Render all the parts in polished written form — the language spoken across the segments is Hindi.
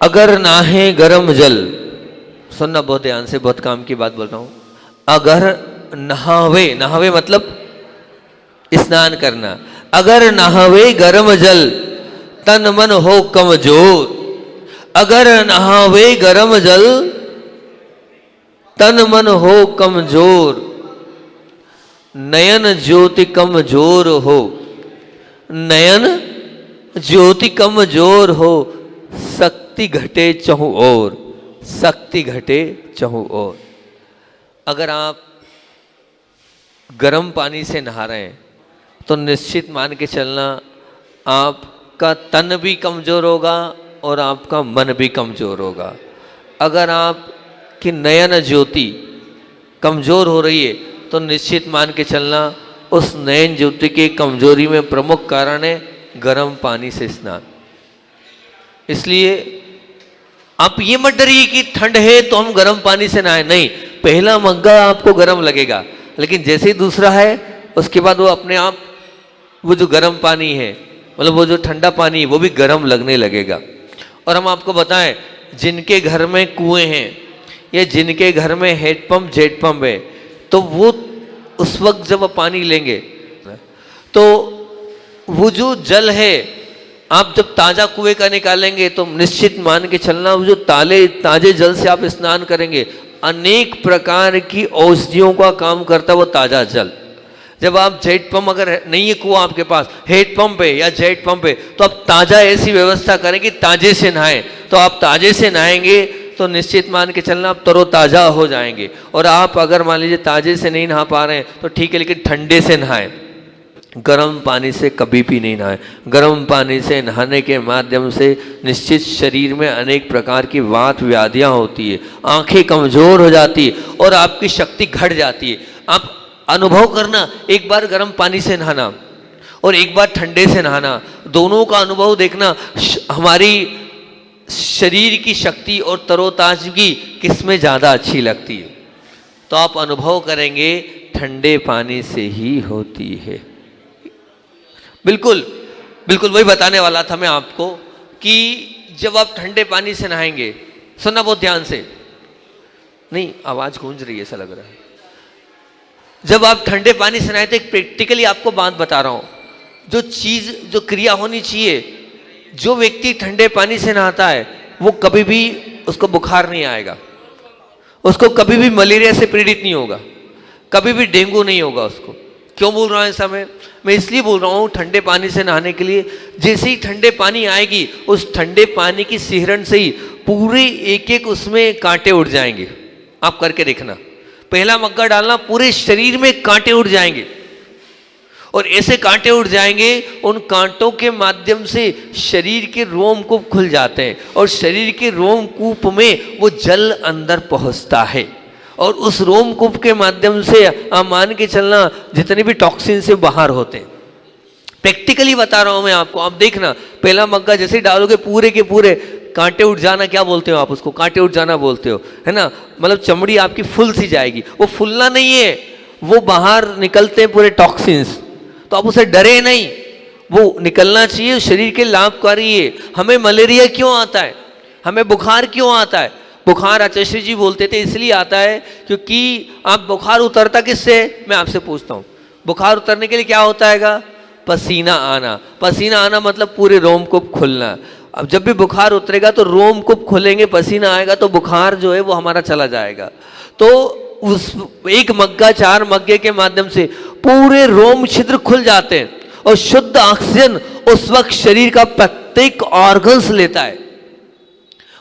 अगर नाहे गरम जल, सुनना बहुत ध्यान से, बहुत काम की बात बोल रहा हूं। अगर नहावे, नहावे मतलब स्नान करना, अगर नहावे गरम जल तन मन हो कमजोर। अगर नहावे गरम जल तन मन हो कमजोर, नयन ज्योति कमजोर हो। नयन ज्योति कमजोर हो, शक्ति घटे चहु ओर, शक्ति घटे चहु ओर। अगर आप गर्म पानी से नहा रहे हैं तो निश्चित मान के चलना आपका तन भी कमजोर होगा और आपका मन भी कमजोर होगा। अगर आपकी नयन ज्योति कमजोर हो रही है तो निश्चित मान के चलना उस नयन ज्योति की कमजोरी में प्रमुख कारण है गर्म पानी से स्नान। इसलिए आप ये मत डरिए कि ठंड है तो हम गर्म पानी से नहाए, नहीं। पहला मग्गा आपको गर्म लगेगा, लेकिन जैसे ही दूसरा है उसके बाद वो अपने आप वो जो गर्म पानी है, मतलब वो जो ठंडा पानी है, वो भी गर्म लगने लगेगा। और हम आपको बताएं, जिनके घर में कुएं हैं या जिनके घर में हेड पंप जेट पंप है, तो वो उस वक्त जब वो पानी लेंगे तो वो जो जल है आप जब ताज़ा कुएं का निकालेंगे तो निश्चित मान के चलना वो जो ताजे जल से आप स्नान करेंगे, अनेक प्रकार की औषधियों का काम करता है वो ताज़ा जल। जब आप जेट पंप, अगर नहीं है कुआं आपके पास, हेड पंप है या जेट पंप है, तो आप ताज़ा ऐसी व्यवस्था करें कि ताजे से नहाएं। तो आप ताजे से नहाएंगे तो निश्चित मान के चलना आप तरोताज़ा हो जाएंगे। और आप अगर मान लीजिए ताजे से नहीं नहा पा रहे हैं तो ठीक है, लेकिन ठंडे से नहाएं, गर्म पानी से कभी भी नहीं नहाएं। गर्म पानी से नहाने के माध्यम से निश्चित शरीर में अनेक प्रकार की वात व्याधियाँ होती है, आंखें कमज़ोर हो जाती है और आपकी शक्ति घट जाती है। आप अनुभव करना, एक बार गर्म पानी से नहाना और एक बार ठंडे से नहाना, दोनों का अनुभव देखना, हमारी शरीर की शक्ति और तरोताजगी किसमें ज़्यादा अच्छी लगती है। तो आप अनुभव करेंगे ठंडे पानी से ही होती है। बिल्कुल बिल्कुल वही बताने वाला था मैं आपको कि जब आप ठंडे पानी से नहाएंगे, सुनना बहुत ध्यान से, नहीं आवाज़ गूंज रही है ऐसा लग रहा है। जब आप ठंडे पानी से नहाए तो एक प्रैक्टिकली आपको बात बता रहा हूँ, जो चीज़ जो क्रिया होनी चाहिए, जो व्यक्ति ठंडे पानी से नहाता है वो कभी भी उसको बुखार नहीं आएगा, उसको कभी भी मलेरिया से पीड़ित नहीं होगा, कभी भी डेंगू नहीं होगा उसको। क्यों बोल रहा हूँ ऐसा मैं इसलिए बोल रहा हूँ ठंडे पानी से नहाने के लिए। जैसे ही ठंडे पानी आएगी उस ठंडे पानी की सिहरन से ही पूरे एक एक उसमें कांटे उड़ जाएंगे। आप करके देखना, पहला मग्गा डालना, पूरे शरीर में कांटे उड़ जाएंगे और ऐसे कांटे उड़ जाएंगे, उन कांटों के माध्यम से शरीर के रोमकूप खुल जाते हैं और शरीर के रोमकूप में वो जल अंदर पहुंचता है और उस रोमकूप के माध्यम से आप मान के चलना जितने भी टॉक्सिन से बाहर होते हैं। प्रैक्टिकली बता रहा हूं मैं आपको, आप देखना, पहला मग्गा जैसे डालोगे पूरे के पूरे कांटे उठ जाना, क्या बोलते हो आप उसको, कांटे उठ जाना बोलते हो, है ना। मतलब चमड़ी आपकी फुल सी जाएगी। वो फुलना नहीं है, वो बाहर निकलते हैं पूरे टॉक्सिन्स, तो आप उसे डरे नहीं, वो निकलना चाहिए, शरीर के लाभकारी है। हमें मलेरिया क्यों आता है, हमें बुखार क्यों आता है? बुखार आचार्य जी बोलते थे इसलिए आता है क्योंकि आप बुखार उतरता किससे, मैं आपसे पूछता हूँ, बुखार उतरने के लिए क्या होता है? पसीना आना। पसीना आना मतलब पूरे रोमकूप खुलना। अब जब भी बुखार उतरेगा तो रोमकूप खुलेंगे, पसीना आएगा तो बुखार जो है वो हमारा चला जाएगा। तो उस एक मग्गा 4 मग्गे के माध्यम से पूरे रोम छिद्र खुल जाते हैं और शुद्ध ऑक्सीजन उस वक्त शरीर का प्रत्येक ऑर्गन्स लेता है।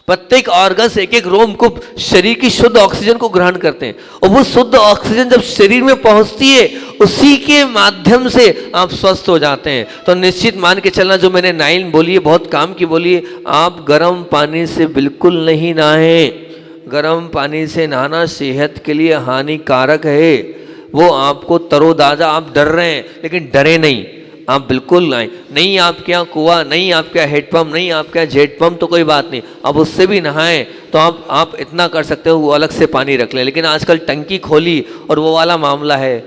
प्रत्येक ऑर्गन्स एक एक रोमकूप शरीर की शुद्ध ऑक्सीजन को ग्रहण करते हैं और वो शुद्ध ऑक्सीजन जब शरीर में पहुंचती है उसी के माध्यम से आप स्वस्थ हो जाते हैं। तो निश्चित मान के चलना, जो मैंने 9 बोली है बहुत काम की बोली है, आप गर्म पानी से बिल्कुल नहीं नहाएं। गर्म पानी से नहाना सेहत के लिए हानिकारक है। वो आपको तरोताजा, आप डर रहे हैं लेकिन डरे नहीं, आप बिल्कुल नहीं आपके यहाँ कुआं, नहीं आपके यहाँ हेडपम्प, नहीं आपके यहाँ जेट पंप, तो कोई बात नहीं, अब उससे भी नहाएं तो आप इतना कर सकते हो, वो अलग से पानी रख लें। लेकिन आजकल टंकी खोली और वो वाला मामला है,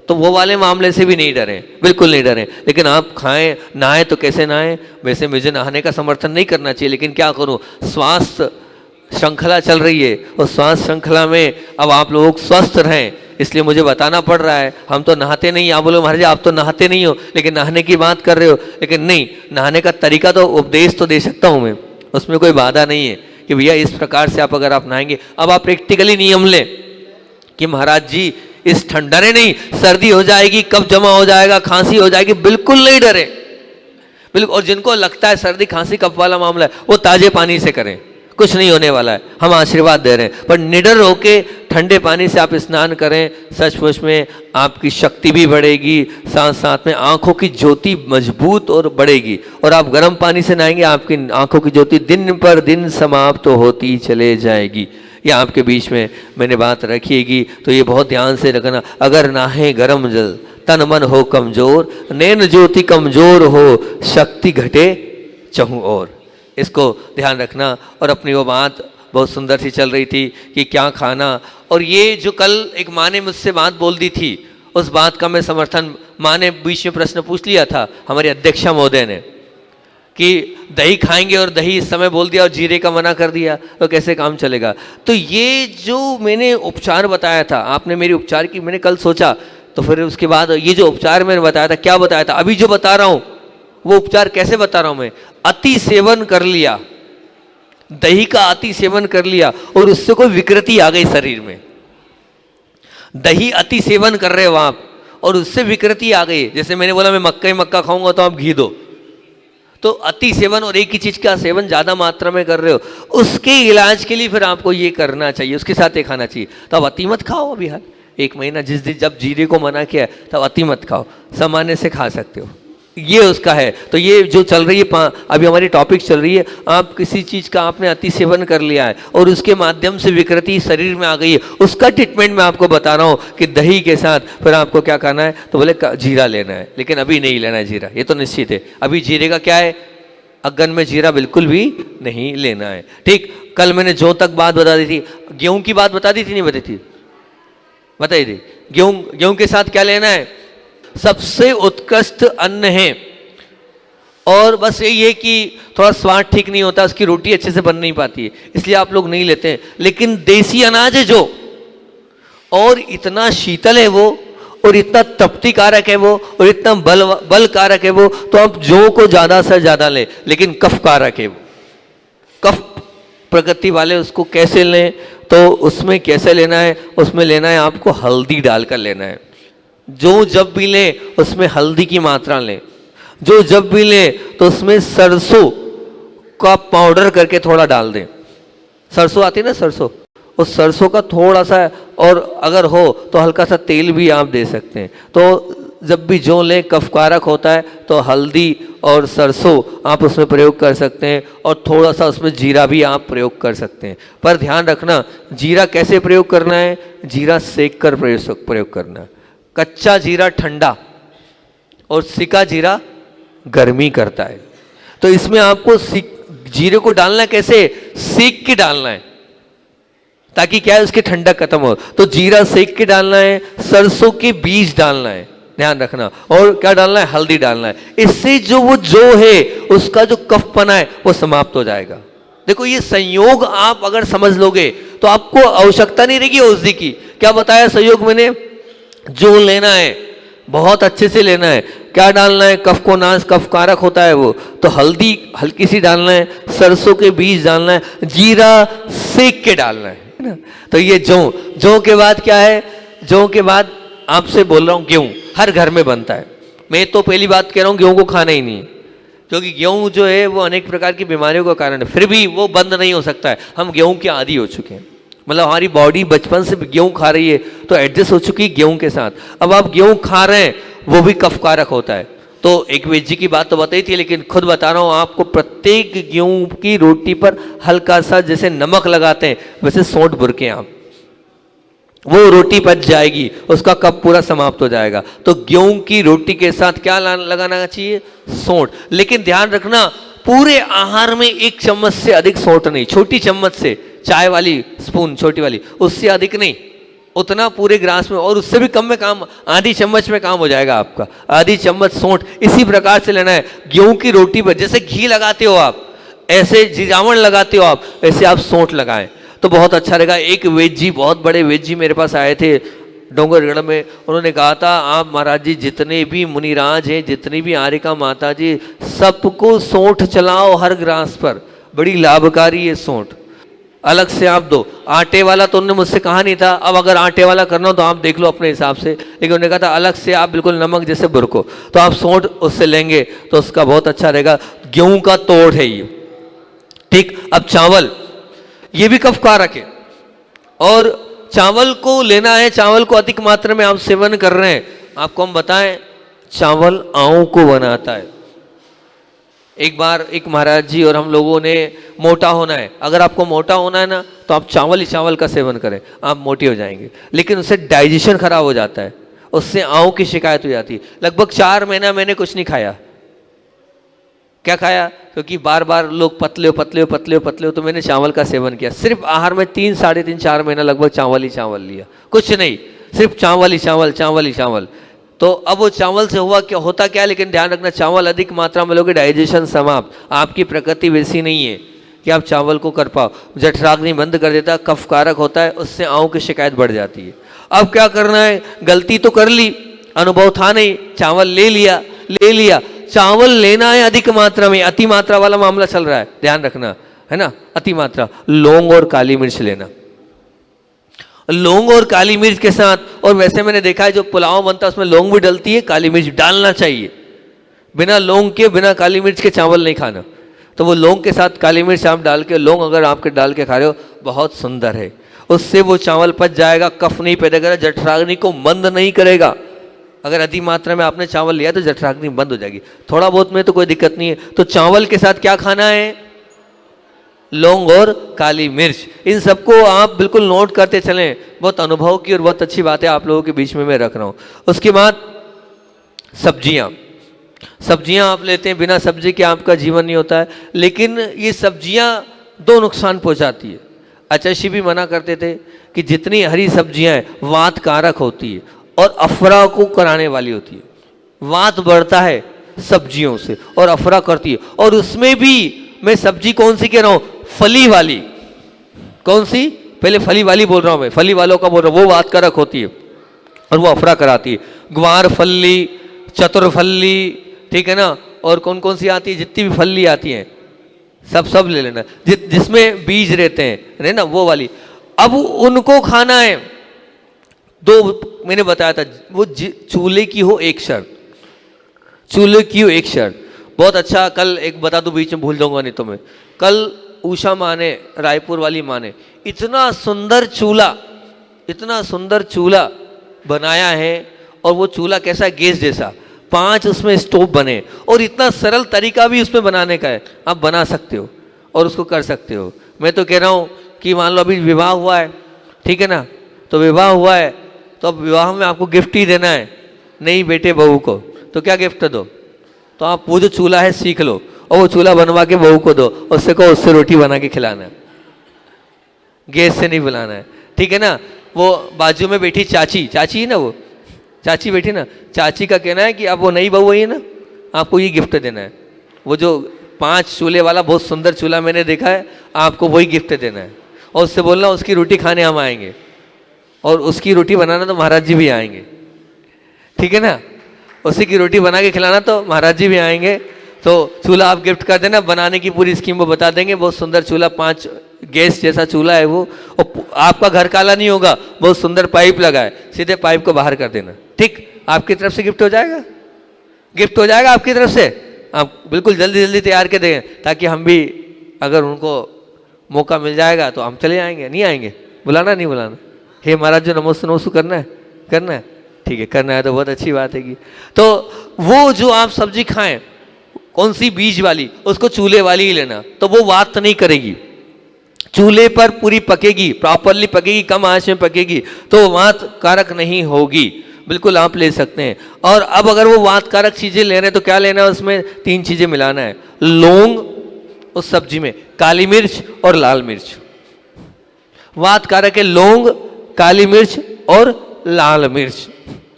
तो वो वाले मामले से भी नहीं डरें, बिल्कुल नहीं डरें। लेकिन आप खाएं नहाएं तो कैसे नहाएं? वैसे मुझे नहाने का समर्थन नहीं करना चाहिए, लेकिन क्या करूं, स्वास्थ्य श्रृंखला चल रही है और स्वास्थ्य श्रृंखला में अब आप लोग स्वस्थ रहें, इसलिए मुझे बताना पड़ रहा है। हम तो नहाते नहीं, आप बोलो महाराज आप तो नहाते नहीं हो, लेकिन नहाने की बात कर रहे हो। लेकिन नहीं, नहाने का तरीका तो उपदेश तो दे सकता हूँ मैं, उसमें कोई बाधा नहीं है कि भैया इस प्रकार से आप अगर आप नहाएंगे। अब आप प्रैक्टिकली नियम लें कि महाराज जी इस ठंडरे नहीं, सर्दी हो जाएगी, कफ जमा हो जाएगा, खांसी हो जाएगी, बिल्कुल नहीं डरे, बिल्कुल। और जिनको लगता है सर्दी खांसी कफ वाला मामला है, वो ताजे पानी से करें, कुछ नहीं होने वाला है, हम आशीर्वाद दे रहे हैं। पर निडर होके ठंडे पानी से आप स्नान करें, सचमुच में आपकी शक्ति भी बढ़ेगी, साथ साथ में आंखों की ज्योति मजबूत और बढ़ेगी। और आप गर्म पानी से नहाएंगे, आपकी आंखों की ज्योति दिन पर दिन समाप्त होती चले जाएगी। ये आपके बीच में मैंने बात रखिएगी, तो ये बहुत ध्यान से रखना। अगर नहाए गर्म जल, तन मन हो कमजोर, नैन ज्योति कमजोर हो, शक्ति घटे चहु और। इसको ध्यान रखना। और अपनी वो बात बहुत सुंदर सी चल रही थी कि क्या खाना, और ये जो कल एक माँ ने मुझसे बात बोल दी थी, उस बात का मैं समर्थन, माँ ने बीच में प्रश्न पूछ लिया था हमारी अध्यक्षा महोदय ने कि दही खाएंगे और दही इस समय बोल दिया और जीरे का मना कर दिया, तो कैसे काम चलेगा। तो ये जो मैंने उपचार बताया था, आपने मेरी उपचार की, मैंने कल सोचा, तो फिर उसके बाद ये जो उपचार मैंने बताया था, क्या बताया था, अभी जो बता रहा हूँ वो उपचार कैसे बता रहा हूँ मैं। अति सेवन कर लिया, दही का अति सेवन कर लिया और उससे कोई विकृति आ गई शरीर में, दही अति सेवन कर रहे हो आप और उससे विकृति आ गई। जैसे मैंने बोला मैं मक्का ही मक्का खाऊंगा तो आप घी दो, तो अति सेवन और एक ही चीज का सेवन ज्यादा मात्रा में कर रहे हो, उसके इलाज के लिए फिर आपको ये करना चाहिए, उसके साथ ये खाना चाहिए। तो अब अति मत खाओ अभी हाल 1 महीना, जिस दिन जब जीरे को मना किया तब अति मत खाओ, सामान्य से खा सकते हो, ये उसका है। तो ये जो चल रही है, अभी हमारी टॉपिक चल रही है, आप किसी चीज का आपने अति सेवन कर लिया है और उसके माध्यम से विकृति शरीर में आ गई है, उसका ट्रीटमेंट मैं आपको बता रहा हूँ कि दही के साथ फिर आपको क्या करना है। तो बोले जीरा लेना है, लेकिन अभी नहीं लेना है जीरा, ये तो निश्चित है। अभी जीरे का क्या है, अगन में जीरा बिल्कुल भी नहीं लेना है। ठीक, कल मैंने जौ तक बात बता दी थी, गेहूं की बात बता दी थी, नहीं बताई थी, बताई थी। गेहूं के साथ क्या लेना है, सबसे उत्कृष्ट अन्न है। और बस यही है कि थोड़ा स्वाद ठीक नहीं होता, उसकी रोटी अच्छे से बन नहीं पाती है, इसलिए आप लोग नहीं लेते हैं। लेकिन देसी अनाज है जो, और इतना शीतल है वो, और इतना तपती कारक है वो, और इतना बल कारक है वो, तो आप जौ को ज्यादा से ज्यादा लें। लेकिन कफ कारक है वो, कफ प्रकृति वाले उसको कैसे लें, तो उसमें कैसे लेना है, उसमें लेना है आपको हल्दी डालकर लेना है। जो जब भी ले उसमें हल्दी की मात्रा लें, जो जब भी ले तो उसमें सरसों का पाउडर करके थोड़ा डाल दें। सरसों आती है ना, सरसों, उस सरसों का थोड़ा सा, और अगर हो तो हल्का सा तेल भी आप दे सकते हैं। तो जब भी जो लें, कफकारक होता है तो हल्दी और सरसों आप उसमें प्रयोग कर सकते हैं, और थोड़ा सा उसमें जीरा भी आप प्रयोग कर सकते हैं। पर ध्यान रखना, जीरा कैसे प्रयोग करना है, जीरा सेक कर प्रयोग करना है। कच्चा जीरा ठंडा और सिका जीरा गर्मी करता है। तो इसमें आपको जीरे को डालना कैसे, सेक के डालना है, ताकि क्या है उसकी ठंडक खत्म हो। तो जीरा सेक के डालना है, सरसों के बीज डालना है, ध्यान रखना, और क्या डालना है, हल्दी डालना है। इससे जो वो जो है उसका जो कफपना है वो समाप्त हो जाएगा। देखो ये संयोग आप अगर समझ लोगे तो आपको आवश्यकता नहीं रहेगी औषधि की। क्या बताया संयोग मैंने, जो लेना है बहुत अच्छे से लेना है। क्या डालना है, कफ को नाश, कफ कारक होता है वो, तो हल्दी हल्की सी डालना है, सरसों के बीज डालना है, जीरा सेक के डालना है ना। तो ये जौ के बाद क्या है, जौ के बाद आपसे बोल रहा हूँ गेहूं हर घर में बनता है। मैं तो पहली बात कह रहा हूँ गेहूं को खाना ही नहीं है, क्योंकि गेहूं जो है वो अनेक प्रकार की बीमारियों का कारण है, फिर भी वो बंद नहीं हो सकता है। हम गेहूं के आदी हो चुके हैं, मतलब हमारी बॉडी बचपन से गेहूं खा रही है तो एडजस्ट हो चुकी है गेहूं के साथ। अब आप गेहूं खा रहे हैं, वो भी कफकारक होता है। तो एक वैद्य जी की बात तो बताई थी, लेकिन खुद बता रहा हूं आपको, प्रत्येक गेहूं की रोटी पर हल्का सा जैसे नमक लगाते हैं वैसे सौंठ बुरके आप, वो रोटी पच जाएगी, उसका कफ पूरा समाप्त हो जाएगा। तो गेहूं की रोटी के साथ क्या लगाना चाहिए, सौंठ। लेकिन ध्यान रखना, पूरे आहार में 1 चम्मच से अधिक सौंठ नहीं, छोटी चम्मच से, चाय वाली स्पून छोटी वाली, उससे अधिक नहीं। उतना पूरे ग्रास में, और उससे भी कम में काम, आधी चम्मच में काम हो जाएगा आपका। आधी चम्मच सौंठ इसी प्रकार से लेना है। गेहूं की रोटी पर जैसे घी लगाते हो आप, ऐसे जीरावण लगाते हो आप, ऐसे आप सौंठ लगाएं तो बहुत अच्छा रहेगा। एक वेद जी, बहुत बड़े वेद जी मेरे पास आए थे डोंगरगढ़ में, उन्होंने कहा था आप महाराज जी जितने भी मुनिराज हैं, जितनी भी आर्यका माता जी, सबको सौंठ चलाओ हर ग्रास पर, बड़ी लाभकारी है सौंठ। अलग से आप दो। आटे वाला तो उन्होंने मुझसे कहा नहीं था, अब अगर आटे वाला करना हो तो आप देख लो अपने हिसाब से, लेकिन उन्होंने कहा था अलग से आप बिल्कुल नमक जैसे बुरको, तो आप सौंठ उससे लेंगे तो उसका बहुत अच्छा रहेगा। गेहूं का तोड़ है ये, ठीक। अब चावल, ये भी कफकारक है, और चावल को लेना है, चावल को अधिक मात्रा में आप सेवन कर रहे हैं। आपको हम बताएं, चावल आंव को बनाता है। एक बार एक महाराज जी और हम लोगों ने, मोटा होना है, अगर आपको मोटा होना है ना तो आप चावल ही चावल का सेवन करें, आप मोटे हो जाएंगे। लेकिन उससे डाइजेशन खराब हो जाता है, उससे आंव की शिकायत हो जाती है। लगभग 4 महीना मैंने कुछ नहीं खाया। क्या खाया? क्योंकि बार बार लोग पतले हो पतले हो पतले हो पतले हो, तो मैंने चावल का सेवन किया। सिर्फ आहार में 3, साढ़े 3, 4 महीना लगभग चावल ही चावल लिया, कुछ नहीं, सिर्फ चावल ही चावल, चावल ही चावल। तो अब वो चावल से हुआ क्या, होता क्या, लेकिन ध्यान रखना, चावल अधिक मात्रा में लोगे डाइजेशन समाप्त। आपकी प्रकृति वैसी नहीं है कि आप चावल को कर पाओ। जठराग्नि बंद कर देता है, कफकारक होता है, उससे आंव की शिकायत बढ़ जाती है। अब क्या करना है, गलती तो कर ली, अनुभव था नहीं, चावल ले लिया। चावल लेना है अधिक मात्रा में, अति मात्रा वाला मामला चल रहा है, ध्यान रखना, है ना, अति मात्रा। लौंग और काली मिर्च लेना, लौंग और काली मिर्च के साथ। और वैसे मैंने देखा है जो पुलाव बनता है उसमें लौंग भी डलती है, काली मिर्च डालना चाहिए। बिना लौंग के, बिना काली मिर्च के चावल नहीं खाना। तो वो लौंग के साथ काली मिर्च आप डाल के, लौंग अगर आपके डाल के खा रहे हो, बहुत सुंदर है, उससे वो चावल पच जाएगा, कफ नहीं पैदा करेगा, जठराग्नि को मंद नहीं करेगा। अगर अधिक मात्रा में आपने चावल लिया तो जठराग्नि बंद हो जाएगी। थोड़ा बहुत में तो कोई दिक्कत नहीं है। तो चावल के साथ क्या खाना है, लौंग और काली मिर्च। इन सबको आप बिल्कुल नोट करते चलें, बहुत अनुभव की और बहुत अच्छी बात है आप लोगों के बीच में मैं रख रहा हूँ। उसके बाद सब्जियां आप लेते हैं, बिना सब्जी के आपका जीवन नहीं होता है। लेकिन ये सब्जियां 2 नुकसान पहुंचाती है। आचार्य भी मना करते थे कि जितनी हरी सब्जियां हैं वात कारक होती है और अफरा को कराने वाली होती है। वात बढ़ता है सब्जियों से और अफरा करती है। और उसमें भी मैं सब्जी कौन सी कह रहा हूं, फली वाली। कौन सी? पहले फली वाली बोल रहा हूं मैं, फली वालों का बोल रहा हूं, वो वात कारक होती है और वो अफरा कराती है। ग्वार फल्ली, चतुर्फल्ली, ठीक है ना, और कौन कौन सी आती है, जितनी भी फल्ली आती हैं सब ले लेना, जिसमें बीज रहते हैं ना, वो वाली। अब उनको खाना है। 2 मैंने बताया था, वो चूल्हे की हो एक शर्त, चूल्हे की हो एक शर्त। बहुत अच्छा, कल एक बता दूं, बीच में भूल जाऊंगा नहीं तो मैं। कल उषा माँ ने, रायपुर वाली माँ ने इतना सुंदर चूल्हा बनाया है। और वो चूल्हा कैसा, गैस जैसा, 5 उसमें स्टोव बने, और इतना सरल तरीका भी उसमें बनाने का है। आप बना सकते हो और उसको कर सकते हो। मैं तो कह रहा हूँ कि मान लो अभी विवाह हुआ है, ठीक है ना, तो विवाह हुआ है तो अब विवाह में आपको गिफ्ट ही देना है नई बेटे बहू को, तो क्या गिफ्ट दो? तो आप वो जो चूल्हा है सीख लो और वो चूल्हा बनवा के बहू को दो, उससे कहो उससे रोटी बना के खिलाना है, गैस से नहीं बुलाना है, ठीक है ना। वो बाजू में बैठी चाची है ना, वो चाची बैठी ना, चाची का कहना है कि अब वो नई बहू है ना, आपको ये गिफ्ट देना है। वो जो 5 चूल्हे वाला बहुत सुंदर चूल्हा मैंने देखा है, आपको वही गिफ्ट देना है। और उससे बोलना उसकी रोटी खाने हम आएंगे, और उसकी रोटी बनाना तो महाराज जी भी आएंगे, ठीक है ना। उसी की रोटी बना के खिलाना तो महाराज जी भी आएंगे। तो चूल्हा आप गिफ्ट कर देना, बनाने की पूरी स्कीम वो बता देंगे। बहुत सुंदर चूल्हा, 5 गैस जैसा चूल्हा है वो, और आपका घर काला नहीं होगा, बहुत सुंदर पाइप लगा है, सीधे पाइप को बाहर कर देना, ठीक। आपकी तरफ से गिफ्ट हो जाएगा, गिफ्ट हो जाएगा आपकी तरफ से। आप बिल्कुल जल्दी जल्दी तैयार कर देंगे, ताकि हम भी अगर उनको मौका मिल जाएगा तो हम चले आएंगे। नहीं आएंगे? बुलाना नहीं बुलाना? हे महाराज जो नमोस्तु नमोस्तु करना है, ठीक है, करना है तो बहुत अच्छी बात है कि। तो वो जो आप सब्जी खाएं, कौन सी, बीज वाली, उसको चूल्हे वाली ही लेना, तो वो वात नहीं करेगी। चूल्हे पर पूरी पकेगी, प्रॉपरली पकेगी, कम आंच में पकेगी, तो वात कारक नहीं होगी। बिल्कुल आप ले सकते हैं। और अब अगर वो वात कारक चीजें ले रहे हैं तो क्या लेना है, उसमें 3 चीजें मिलाना है। लौंग उस सब्जी में, काली मिर्च और लाल मिर्च। वात कारक है लौंग, काली मिर्च, और लाल मिर्च,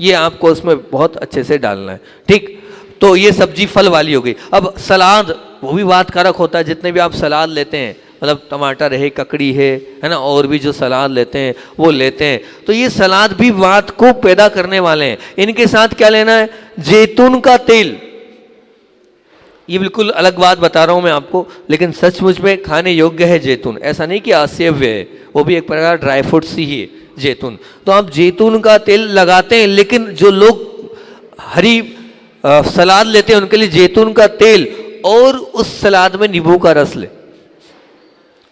ये आपको उसमें बहुत अच्छे से डालना है। ठीक, तो ये सब्जी फल वाली हो गई। अब सलाद वो भी वातकारक होता है, जितने भी आप सलाद लेते हैं, मतलब टमाटर है, ककड़ी है ना, और भी जो सलाद लेते हैं वो लेते हैं, तो ये सलाद भी वात को पैदा करने वाले हैं। इनके साथ क्या लेना है? जैतून का तेल। ये बिल्कुल अलग बात बता रहा हूं मैं आपको, लेकिन सचमुच में खाने योग्य है जैतून। ऐसा नहीं कि असेव्य है, वो भी एक प्रकार ड्राई फ्रूट ही है जैतून। तो आप जैतून का तेल लगाते हैं, लेकिन जो लोग हरी सलाद लेते हैं उनके लिए जैतून का तेल और उस सलाद में नींबू का रस ले।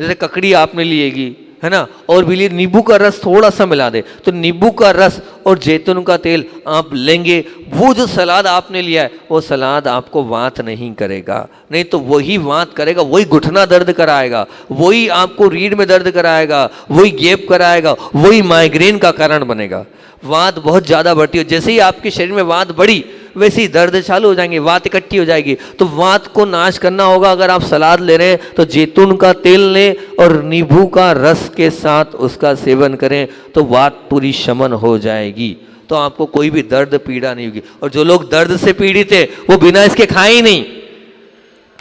जैसे ककड़ी आपने लिएगी है ना, और भी लिए नींबू का रस थोड़ा सा मिला दे, तो नींबू का रस और जैतून का तेल आप लेंगे, वो जो सलाद आपने लिया है वो सलाद आपको वात नहीं करेगा, नहीं तो वही वात करेगा, वही घुटना दर्द कराएगा, वही आपको रीढ़ में दर्द कराएगा, वही गैप कराएगा, वही माइग्रेन का कारण बनेगा। वात बहुत ज़्यादा बढ़ती है, जैसे ही आपके शरीर में वात बढ़ी वैसे ही दर्द चालू हो जाएंगे, वात इकट्ठी हो जाएगी। तो वात को नाश करना होगा, अगर आप सलाद ले रहे हैं तो जैतून का तेल लें और नींबू का रस के साथ उसका सेवन करें, तो वात पूरी शमन हो जाएगी, तो आपको कोई भी दर्द पीड़ा नहीं होगी। और जो लोग दर्द से पीड़ित है वो बिना इसके खाए ही नहीं,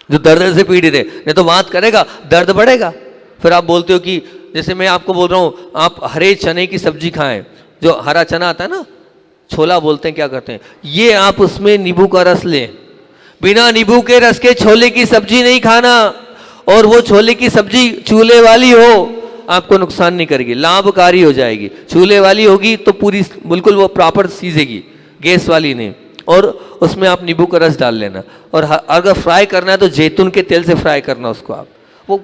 जो दर्द से पीड़ित है, नहीं तो वात करेगा, दर्द बढ़ेगा। फिर आप बोलते हो कि जैसे मैं आपको बोल रहा हूँ आप हरे चने की सब्जी खाएं, जो हरा चना आता है ना, छोला बोलते हैं, क्या करते हैं, ये आप उसमें नींबू का रस लें। बिना नींबू के रस के छोले की सब्जी नहीं खाना, और वो छोले की सब्जी चूल्हे वाली हो, आपको नुकसान नहीं करेगी, लाभकारी हो जाएगी। चूल्हे वाली होगी तो पूरी बिल्कुल वो प्रॉपर सीजेगी, गैस वाली नहीं। और उसमें आप नींबू का रस डाल लेना, और अगर फ्राई करना है तो जैतून के तेल से फ्राई करना उसको आप, वो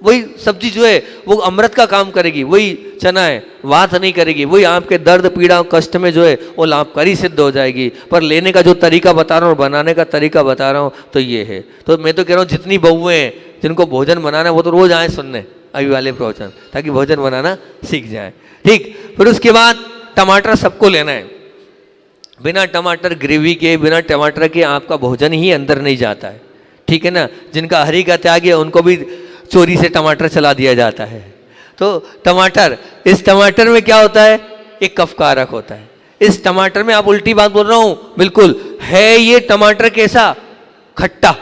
वही सब्जी जो है वो अमृत का काम करेगी। वही चना है, वात नहीं करेगी, वही आपके दर्द पीड़ा कष्ट में जो है वो लाभकारी सिद्ध हो जाएगी। पर लेने का जो तरीका बता रहा हूँ, बनाने का तरीका बता रहा हूँ, तो ये है। तो मैं तो कह रहा हूँ जितनी बहुएं हैं जिनको भोजन बनाना है वो तो रोज आए सुनने अभी वाले प्रवचन, ताकि भोजन बनाना सीख जाए। ठीक, फिर उसके बाद टमाटर सबको लेना है। बिना टमाटर ग्रेवी के, बिना टमाटर के आपका भोजन ही अंदर नहीं जाता है। ठीक है ना, जिनका हरि का त्याग है उनको भी चोरी से टमाटर चला दिया जाता है। तो टमाटर, इस टमाटर में क्या होता है, एक कफकारक होता है। इस टमाटर में, आप उल्टी बात बोल रहा हूं, बिल्कुल है ये टमाटर कैसा, खट्टा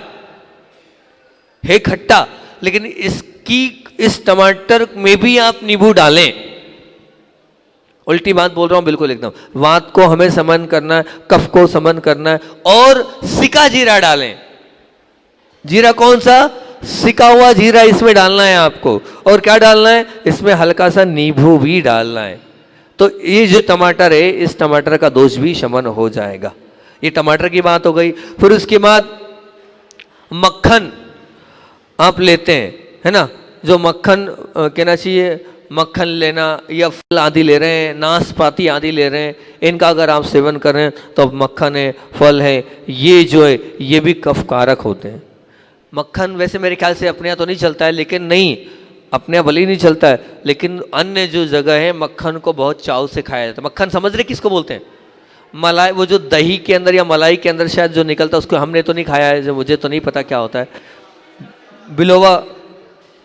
है, खट्टा, लेकिन इस टमाटर में भी आप नींबू डालें। उल्टी बात बोल रहा हूं बिल्कुल एकदम। वात को हमें समन करना है, कफ को समन करना है, और सिका जीरा डालें। जीरा कौन सा, सिका हुआ जीरा इसमें डालना है आपको। और क्या डालना है, इसमें हल्का सा नींबू भी डालना है। तो ये जो टमाटर है, इस टमाटर का दोष भी शमन हो जाएगा। ये टमाटर की बात हो गई। फिर उसके बाद मक्खन आप लेते हैं, है ना, जो मक्खन कहना चाहिए, मक्खन लेना, या फल आदि ले रहे हैं, नाशपाती आदि ले रहे हैं, इनका अगर आप सेवन कर रहे हैं तो मक्खन है, फल है, ये जो है ये भी कफकारक होते हैं। मक्खन वैसे मेरे ख्याल से अपने यहाँ तो नहीं चलता है, लेकिन नहीं, अपने यहाँ भले ही नहीं चलता है, लेकिन अन्य जो जगह है मक्खन को बहुत चाव से खाया जाता है। मक्खन समझ रहे किसको बोलते हैं, मलाई, वो जो दही के अंदर या मलाई के अंदर शायद जो निकलता है, उसको हमने तो नहीं खाया है, जो मुझे तो नहीं पता क्या होता है, बिलोवा,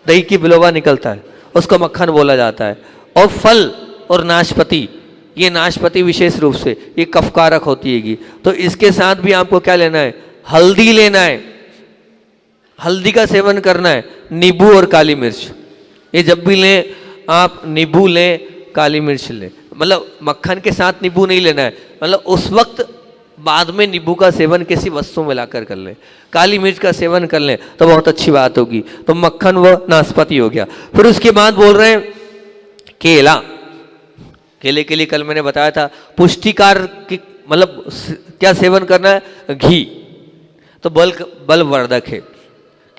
दही की बिलोवा निकलता है, उसको मक्खन बोला जाता है। और फल और नाशपाती, ये नाशपाती विशेष रूप से ये कफकारक होती हैगी। तो इसके साथ भी आपको क्या लेना है, हल्दी लेना है, हल्दी का सेवन करना है, नींबू और काली मिर्च। ये जब भी लें आप, नींबू लें, काली मिर्च लें, मतलब मक्खन के साथ नींबू नहीं लेना है, मतलब उस वक्त बाद में नींबू का सेवन किसी वस्तु में मिलाकर कर लें, काली मिर्च का सेवन कर लें तो बहुत अच्छी बात होगी। तो मक्खन व नाशपाती हो गया। फिर उसके बाद बोल रहे हैं केला। केले के लिए कल मैंने बताया था पुष्टिकार की, मतलब क्या सेवन करना है, घी, तो बलवर्धक है।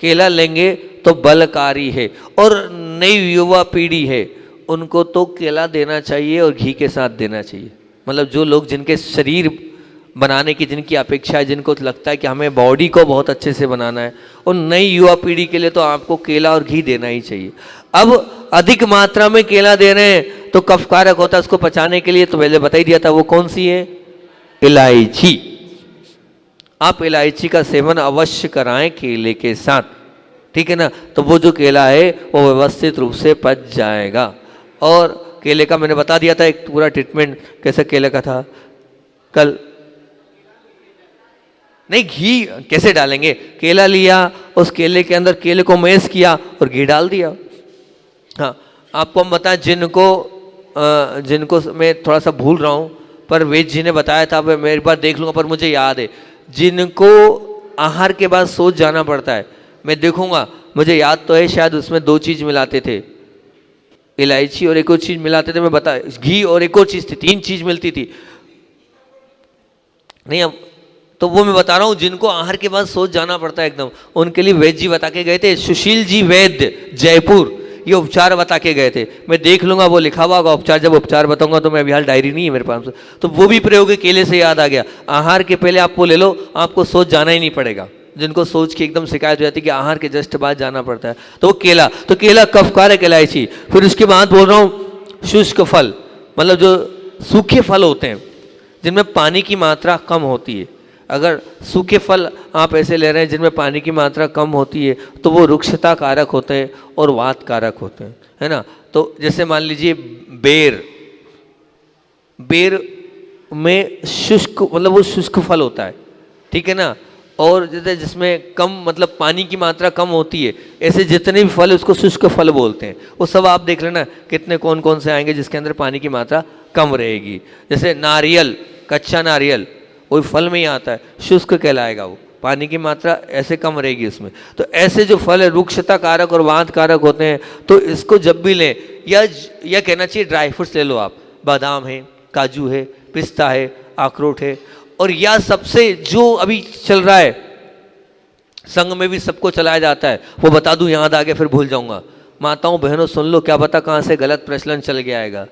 केला लेंगे तो बलकारी है। और नई युवा पीढ़ी है उनको तो केला देना चाहिए और घी के साथ देना चाहिए। मतलब जो लोग, जिनके शरीर बनाने की जिनकी अपेक्षा है, जिनको लगता है कि हमें बॉडी को बहुत अच्छे से बनाना है, उन नई युवा पीढ़ी के लिए तो आपको केला और घी देना ही चाहिए। अब अधिक मात्रा में केला दे रहे हैं तो कफकारक होता है, उसको पचाने के लिए तो पहले बता ही दिया था, वो कौन सी है, इलायची। आप इलायची का सेवन अवश्य कराएं केले के साथ, ठीक है ना, तो वो जो केला है वो व्यवस्थित रूप से पच जाएगा। और केले का मैंने बता दिया था एक पूरा ट्रीटमेंट कैसे केले का था कल। नहीं, घी कैसे डालेंगे? केला लिया, उस केले के अंदर केले को मैश किया और घी डाल दिया। हाँ, आपको हम बताएं जिनको मैं थोड़ा सा भूल रहा हूँ, पर वेद जी ने बताया था, मैं एक बार देख लूँगा, पर मुझे याद है जिनको आहार के बाद सोच जाना पड़ता है, मैं देखूंगा, मुझे याद तो है शायद उसमें 2 चीज़ मिलाते थे, इलायची और एक और चीज़ मिलाते थे, मैं बता, घी और एक और चीज़ थी, 3 चीज़ मिलती थी। नहीं, अब तो वो मैं बता रहा हूँ जिनको आहार के बाद सोच जाना पड़ता है एकदम, उनके लिए वैद्य जी बता के गए थे, सुशील जी वैद्य जयपुर, ये उपचार बता के गए थे। मैं देख लूंगा, वो लिखा हुआ होगा उपचार, जब उपचार बताऊंगा तो मैं अभी हाल डायरी नहीं है मेरे पास, तो वो भी प्रयोग केले से याद आ गया। आहार के पहले आप वो ले लो, आपको सोच जाना ही नहीं पड़ेगा। जिनको सोच की एकदम शिकायत हो जाती है कि आहार के जस्ट बाद जाना पड़ता है, तो केला, तो केला कफकारक इलायची। फिर उसके बाद बोल रहा हूँ शुष्क फल, मतलब जो सूखे फल होते हैं जिनमें पानी की मात्रा कम होती है। अगर सूखे फल आप ऐसे ले रहे हैं जिनमें पानी की मात्रा कम होती है तो वो रुक्षता कारक होते हैं और वात कारक होते हैं, है ना। तो जैसे मान लीजिए बेर में शुष्क, मतलब वो शुष्क फल होता है, ठीक है ना। और जैसे जिसमें कम, मतलब पानी की मात्रा कम होती है, ऐसे जितने भी फल उसको शुष्क फल बोलते हैं। वो सब आप देख लेना कितने कौन कौन से आएंगे जिसके अंदर पानी की मात्रा कम रहेगी। जैसे नारियल, कच्चा नारियल वो फल में ही आता है, शुष्क कहलाएगा, वो पानी की मात्रा ऐसे कम रहेगी उसमें। तो ऐसे जो फल है रुक्षता कारक और वात कारक होते हैं, तो इसको जब भी लें, या कहना चाहिए ड्राई फ्रूट्स ले लो आप, बादाम है, काजू है, पिस्ता है, अखरोट है, और या सबसे जो अभी चल रहा है, संघ में भी सबको चलाया जाता है, वो बता दूं, याद आ गया फिर भूल जाऊंगा। माताओं बहनों सुन लो, क्या पता कहाँ से गलत प्रचलन चल गया आएगा।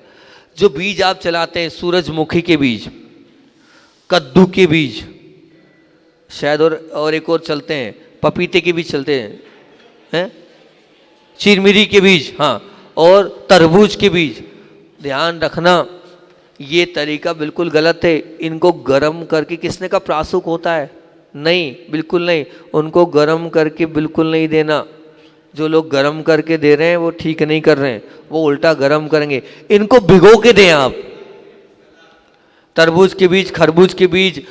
जो बीज आप चलाते हैं, सूरजमुखी के बीज, कद्दू के बीज, शायद और एक और चलते हैं, पपीते के बीज चलते हैं, चिरमिरी के बीज, हाँ, और तरबूज के बीज। ध्यान रखना, ये तरीका बिल्कुल गलत है। इनको गर्म करके, किसने का प्रासुक होता है? नहीं, बिल्कुल नहीं, उनको गर्म करके बिल्कुल नहीं देना। जो लोग गर्म करके दे रहे हैं वो ठीक नहीं कर रहे हैं, वो उल्टा गर्म करेंगे। इनको भिगो के दें आप। तरबूज के बीज, खरबूज के बीज,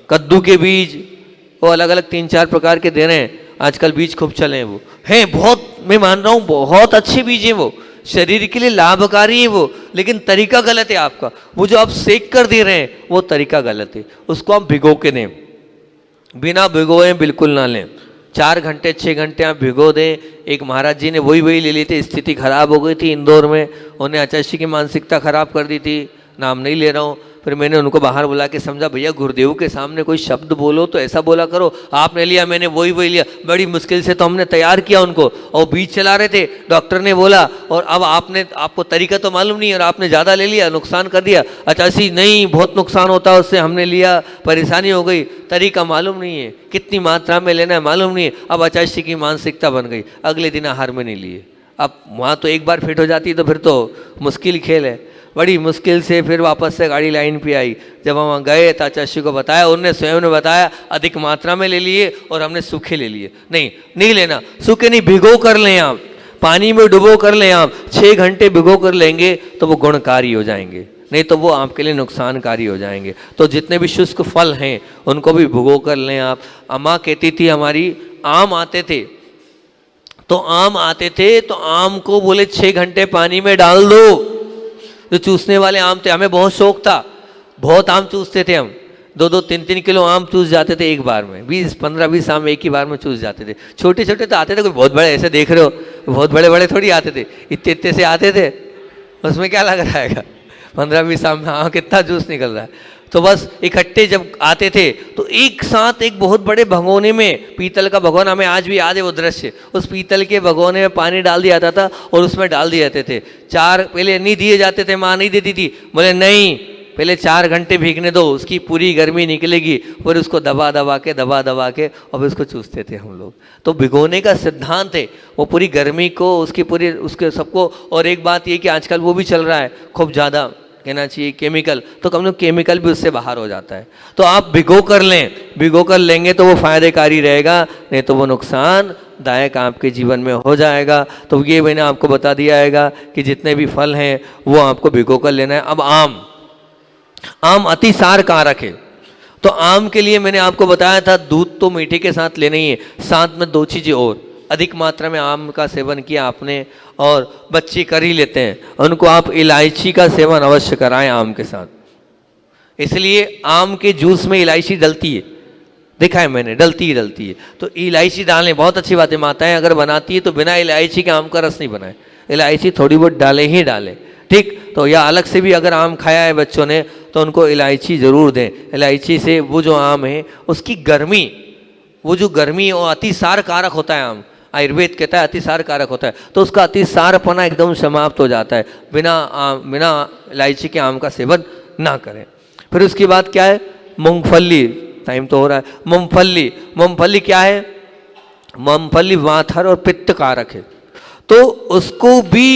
कद्दू के बीज, वो अलग अलग 3-4 प्रकार के दे रहे हैं आजकल, बीज खूब चले हैं, वो हैं बहुत, मैं मान रहा हूँ बहुत अच्छे बीज हैं, वो शरीर के लिए लाभकारी है वो, लेकिन तरीका गलत है आपका। वो जो आप सेक कर दे रहे हैं वो तरीका गलत है, उसको आप भिगो के दें, बिना भिगोए बिल्कुल ना लें। 4 घंटे 6 घंटे आप भिगो दें। एक महाराज जी ने वही ले ली थी, स्थिति खराब हो गई थी इंदौर में, उन्हें अचाशी की मानसिकता खराब कर दी थी, नाम नहीं ले रहा हूँ। फिर मैंने उनको बाहर बुला के समझा, भैया गुरुदेव के सामने कोई शब्द बोलो तो ऐसा बोला करो, आपने लिया मैंने वही लिया, बड़ी मुश्किल से तो हमने तैयार किया उनको, और बीज चला रहे थे, डॉक्टर ने बोला, और अब आपको तरीका तो मालूम नहीं है और आपने ज़्यादा ले लिया, नुकसान कर दिया। अचाशी नहीं, बहुत नुकसान होता है उससे, हमने लिया, परेशानी हो गई, तरीका मालूम नहीं है, कितनी मात्रा में लेना है मालूम नहीं है, अब अचाशी की मानसिकता बन गई, अगले दिन आहार में नहीं लिए। अब वहाँ तो एक बार फिट हो जाती है तो फिर तो मुश्किल खेल है। बड़ी मुश्किल से फिर वापस से गाड़ी लाइन पे आई, जब हम वहाँ गए तो चाची को बताया, उन्होंने स्वयं ने बताया अधिक मात्रा में ले लिए और हमने सूखे ले लिए। नहीं लेना, सूखे नहीं, भिगो कर लें आप, पानी में डुबो कर लें आप, 6 घंटे भिगो कर लेंगे तो वो गुणकारी हो जाएंगे, नहीं तो वो आपके लिए नुकसानकारी हो जाएंगे। तो जितने भी शुष्क फल हैं उनको भी भिगो कर लें आप। अम्मा कहती थी हमारी, आम आते थे तो आम को बोले 6 घंटे पानी में डाल दो। जो चूसने वाले आम थे, हमें बहुत शौक था, बहुत आम चूसते थे हम, 2-2, 3-3 किलो आम चूस जाते थे एक बार में, 15-20 आम एक ही बार में चूस जाते थे। छोटे छोटे तो आते थे, कोई बहुत बड़े, ऐसे देख रहे हो बहुत बड़े बड़े थोड़ी आते थे, इतने से आते थे, उसमें क्या लग रहा है 15-20 आम में, हाँ कितना जूस निकल रहा है। तो बस इकट्ठे जब आते थे तो एक साथ एक बहुत बड़े भगोने में, पीतल का भगोना, हमें आज भी याद है वो दृश्य, उस पीतल के भगोने में पानी डाल दिया जाता था और उसमें डाल दिए जाते थे। 4 पहले नहीं दिए जाते थे, माँ नहीं देती थी, बोले नहीं पहले 4 घंटे भीगने दो, उसकी पूरी गर्मी निकलेगी, फिर उसको दबा दबा के और फिर उसको चूसते थे हम लोग। तो भिगोने का सिद्धांत है, वो पूरी गर्मी को, उसके सबको। और एक बात ये कि आजकल वो भी चल रहा है खूब ज़्यादा, कहना चाहिए केमिकल, तो कम लोग केमिकल भी उससे बाहर हो जाता है। तो आप भिगो कर लें, भिगो कर लेंगे तो वो फायदेकारी रहेगा, नहीं तो वो नुकसान दायक आपके जीवन में हो जाएगा। तो ये मैंने आपको बता दिया है कि जितने भी फल हैं वो आपको भिगो कर लेना है। अब आम अति सार कारक है, तो आम के लिए मैंने आपको बताया था दूध तो मीठे के साथ लेना ही है, साथ में 2 चीज़ें और, अधिक मात्रा में आम का सेवन किया आपने और बच्चे कर ही लेते हैं, उनको आप इलायची का सेवन अवश्य कराएं आम के साथ। इसलिए आम के जूस में इलायची डलती है, देखा है मैंने, डलती है। तो इलायची डालें, बहुत अच्छी बात है। माताएं अगर बनाती है तो बिना इलायची के आम का रस नहीं बनाए, इलायची थोड़ी बहुत डालें ही डालें, ठीक। तो या अलग से भी अगर आम खाया है बच्चों ने तो उनको इलायची ज़रूर दें। इलायची से वो जो आम है उसकी गर्मी, वो जो गर्मी और अतिसार कारक होता है आम, आयुर्वेद कहता है अतिसार कारक होता है, तो उसका अतिसारपना एकदम समाप्त हो जाता है। बिना इलायची के आम का सेवन ना करें। फिर उसके बाद क्या है, मूंगफली, टाइम तो हो रहा है। मूंगफली क्या है, मूंगफली वाथर और पित्त कारक है, तो उसको भी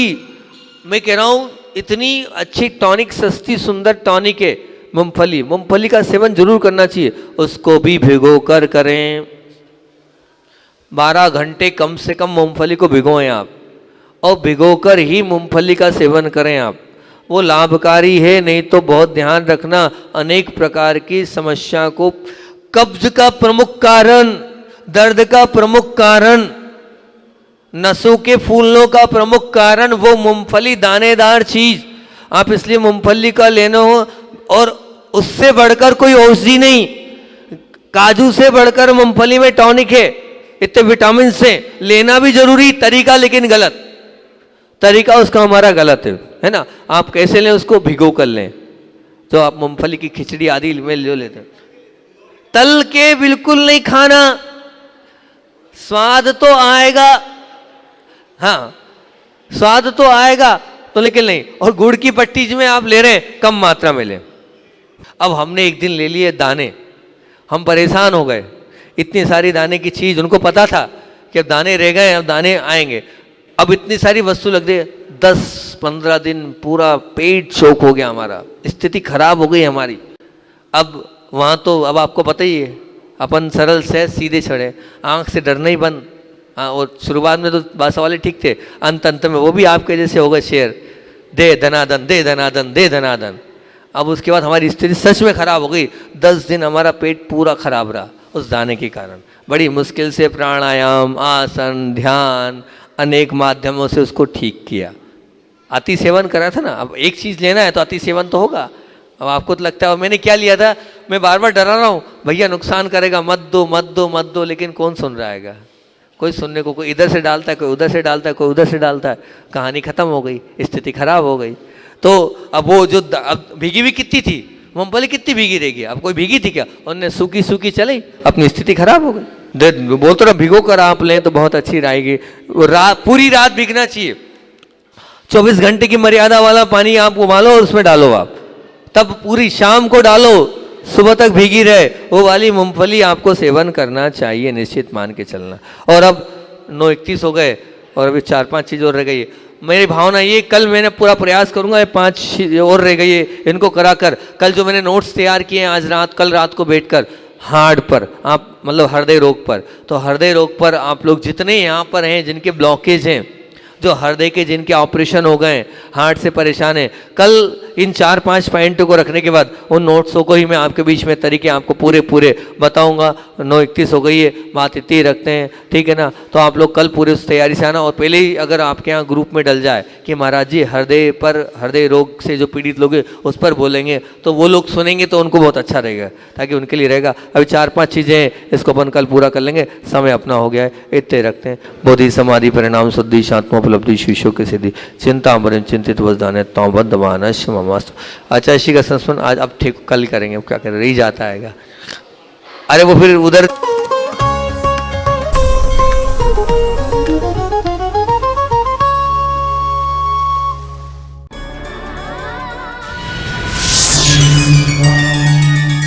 मैं कह रहा हूँ इतनी अच्छी टॉनिक, सस्ती सुंदर टॉनिक है मूंगफली का सेवन जरूर करना चाहिए। उसको भी भिगो कर करें, 12 घंटे कम से कम मूंगफली को भिगोएं आप, और भिगोकर ही मूंगफली का सेवन करें आप, वो लाभकारी है। नहीं तो बहुत ध्यान रखना, अनेक प्रकार की समस्या को, कब्ज का प्रमुख कारण, दर्द का प्रमुख कारण, नसों के फूलने का प्रमुख कारण वो मूंगफली, दानेदार चीज। आप इसलिए मूंगफली का लेना हो, और उससे बढ़कर कोई औषधि नहीं, काजू से बढ़कर मूंगफली में टॉनिक है, इतने विटामिन से, लेना भी जरूरी, तरीका लेकिन गलत, तरीका उसका हमारा गलत है ना। आप कैसे लें उसको, भिगो कर लें। तो आप मूंगफली की खिचड़ी आदि में जो लेते हैं, तल के बिल्कुल नहीं खाना, स्वाद तो आएगा, हाँ स्वाद तो आएगा तो, लेकिन नहीं। और गुड़ की पट्टी में आप ले रहे हैं, कम मात्रा में लें। अब हमने एक दिन ले लिए दाने, हम परेशान हो गए, इतनी सारी दाने की चीज, उनको पता था कि अब दाने रह गए, अब दाने आएंगे, अब इतनी सारी वस्तु लग गई, 10-15 दिन पूरा पेट चोक हो गया, हमारा स्थिति खराब हो गई हमारी। अब वहाँ तो अब आपको पता ही है, अपन सरल से सीधे चढ़े, आंख से डरना ही बंद। हाँ, और शुरुआत में तो बासा वाले ठीक थे, अंत में वो भी आपके जैसे हो गए शेर, दे धनादन दे धनादन दे धनादन। अब उसके बाद हमारी स्थिति सच में खराब हो गई, 10 दिन हमारा पेट पूरा खराब रहा उस दाने के कारण। बड़ी मुश्किल से प्राणायाम, आसन, ध्यान, अनेक माध्यमों से उसको ठीक किया। अति सेवन करा था ना, अब एक चीज़ लेना है तो अति सेवन तो होगा। अब आपको तो लगता है, मैंने क्या लिया था, मैं बार बार डरा रहा हूँ भैया नुकसान करेगा, मत दो, लेकिन कौन सुन रहा है, कोई सुनने को, कोई इधर से डालता है, कोई उधर से डालता है, कोई उधर से डालता है, कहानी खत्म हो गई, स्थिति खराब हो गई। तो अब वो जो अब भीगी भी कितनी थी मूंगफली, कितनी भीगी रहेगी, अब कोई भीगी थी क्या, उनने सूखी चली, अपनी स्थिति खराब हो गई। बोलते रहो भिगो कर आप लें तो बहुत अच्छी रहेगी। पूरी रात भीगना चाहिए, 24 घंटे की मर्यादा वाला पानी आप उबालो और उसमें डालो आप, तब पूरी शाम को डालो, सुबह तक भीगी रहे, वो वाली मूंगफली आपको सेवन करना चाहिए, निश्चित मान के चलना। और अब 9:31 हो गए और अभी 4-5 चीज़ और रह गई है। मेरी भावना ये, कल मैंने पूरा प्रयास करूंगा, ये 5 और रह गई है, इनको कराकर कल जो मैंने नोट्स तैयार किए हैं कल रात को बैठकर, हार्ट पर आप मतलब हृदय रोग पर, तो हृदय रोग पर आप लोग जितने यहाँ पर हैं जिनके ब्लॉकेज हैं, जो हृदय के जिनके ऑपरेशन हो गए, हार्ट से परेशान है, कल इन 4-5 पॉइंटों को रखने के बाद उन नोट्सों को ही मैं आपके बीच में तरीके आपको पूरे बताऊंगा। 9:31 हो गई है, बात इतनी ही रखते हैं, ठीक है ना। तो आप लोग कल पूरे उस तैयारी से आना, और पहले ही अगर आपके यहाँ ग्रुप में डल जाए कि महाराज जी हृदय रोग से जो पीड़ित लोग हैं उस पर बोलेंगे, तो वो लोग सुनेंगे तो उनको बहुत अच्छा रहेगा, ताकि उनके लिए रहेगा। अभी 4-5 चीज़ें हैं, इसको अपन कल पूरा कर लेंगे, समय अपना हो गया है, इतने रखते हैं। बोधि समाधि परिणाम शुद्धि आत्मोपलब्धि शिष्यों की सिद्धि चिंता मरण चिंतित वजदान तौबद्दवानश्य मस्त। अच्छा, इसी का संस्मरण आज अब ठीक कल करेंगे, अब क्या करें, रही जाता है। अरे वो फिर उधर